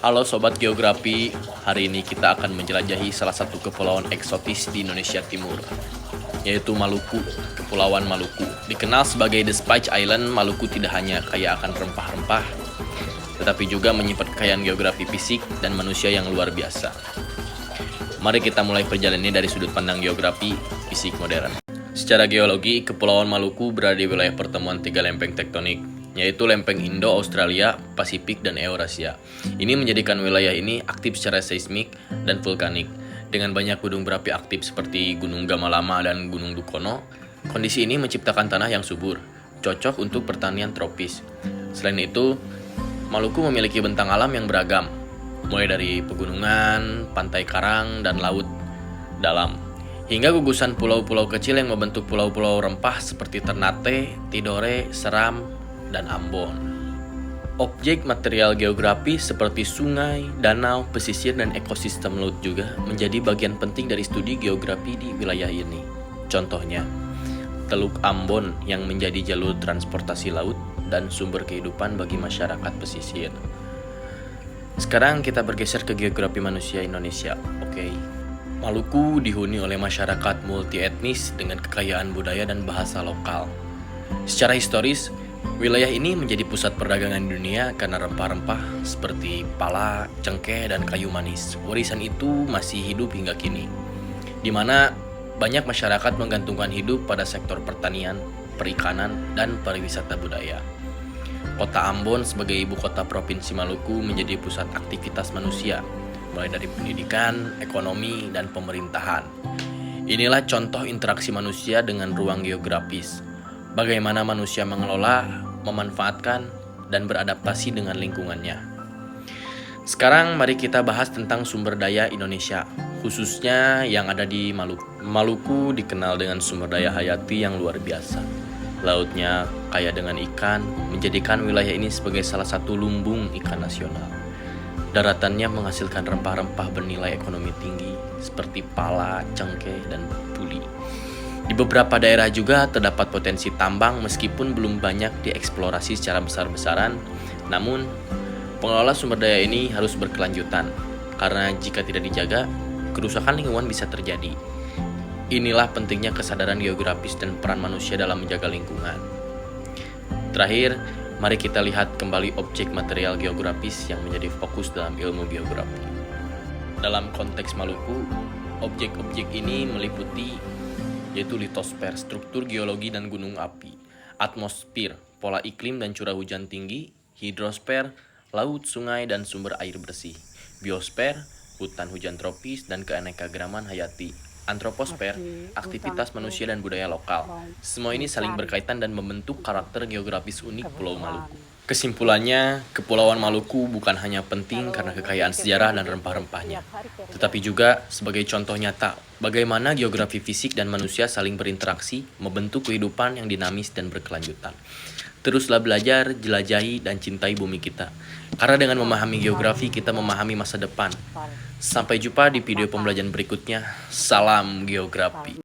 Halo Sobat Geografi, hari ini kita akan menjelajahi salah satu kepulauan eksotis di Indonesia Timur, yaitu Maluku. Kepulauan Maluku dikenal sebagai The Spice Island. Maluku tidak hanya kaya akan rempah-rempah, tetapi juga menyimpan kekayaan geografi fisik dan manusia yang luar biasa. Mari kita mulai perjalanannya dari sudut pandang geografi fisik modern. Secara geologi, Kepulauan Maluku berada di wilayah pertemuan tiga lempeng tektonik, yaitu lempeng Indo, Australia, Pasifik, dan Eurasia. Ini menjadikan wilayah ini aktif secara seismik dan vulkanik. Dengan banyak gunung berapi aktif seperti Gunung Gamalama dan Gunung Dukono, kondisi ini menciptakan tanah yang subur, cocok untuk pertanian tropis. Selain itu, Maluku memiliki bentang alam yang beragam, mulai dari pegunungan, pantai karang, dan laut dalam, hingga gugusan pulau-pulau kecil yang membentuk pulau-pulau rempah seperti Ternate, Tidore, Seram, dan Ambon. Objek material geografi seperti sungai, danau, pesisir, dan ekosistem laut juga menjadi bagian penting dari studi geografi di wilayah ini. Contohnya, Teluk Ambon yang menjadi jalur transportasi laut dan sumber kehidupan bagi masyarakat pesisir. Sekarang kita bergeser ke geografi manusia Indonesia. Maluku dihuni oleh masyarakat multi-etnis dengan kekayaan budaya dan bahasa lokal. Secara historis, wilayah ini menjadi pusat perdagangan dunia karena rempah-rempah seperti pala, cengkeh, dan kayu manis. Warisan itu masih hidup hingga kini, di mana banyak masyarakat menggantungkan hidup pada sektor pertanian, perikanan, dan pariwisata budaya. Kota Ambon sebagai ibu kota Provinsi Maluku menjadi pusat aktivitas manusia, mulai dari pendidikan, ekonomi, dan pemerintahan. Inilah contoh interaksi manusia dengan ruang geografis. Bagaimana manusia mengelola, memanfaatkan, dan beradaptasi dengan lingkungannya. Sekarang mari kita bahas tentang sumber daya Indonesia, khususnya yang ada di Maluku. Maluku dikenal dengan sumber daya hayati yang luar biasa. Lautnya kaya dengan ikan, menjadikan wilayah ini sebagai salah satu lumbung ikan nasional. Daratannya menghasilkan rempah-rempah bernilai ekonomi tinggi seperti pala, cengkeh, dan puli. Di beberapa daerah juga terdapat potensi tambang meskipun belum banyak dieksplorasi secara besar-besaran. Namun, pengelola sumber daya ini harus berkelanjutan karena jika tidak dijaga, kerusakan lingkungan bisa terjadi. Inilah pentingnya kesadaran geografis dan peran manusia dalam menjaga lingkungan. Terakhir, mari kita lihat kembali objek material geografis yang menjadi fokus dalam ilmu geografi. Dalam konteks Maluku, objek-objek ini meliputi yaitu litosfer, struktur geologi dan gunung api, atmosfer, pola iklim dan curah hujan tinggi, hidrosfer, laut, sungai, dan sumber air bersih, biosfer, hutan hujan tropis, dan keanekaragaman hayati, antroposfer, aktivitas manusia dan budaya lokal. Semua ini saling berkaitan dan membentuk karakter geografis unik Pulau Maluku. Kesimpulannya, Kepulauan Maluku bukan hanya penting karena kekayaan sejarah dan rempah-rempahnya, tetapi juga sebagai contoh nyata bagaimana geografi fisik dan manusia saling berinteraksi, membentuk kehidupan yang dinamis dan berkelanjutan. Teruslah belajar, jelajahi, dan cintai bumi kita. Karena dengan memahami geografi, kita memahami masa depan. Sampai jumpa di video pembelajaran berikutnya. Salam geografi.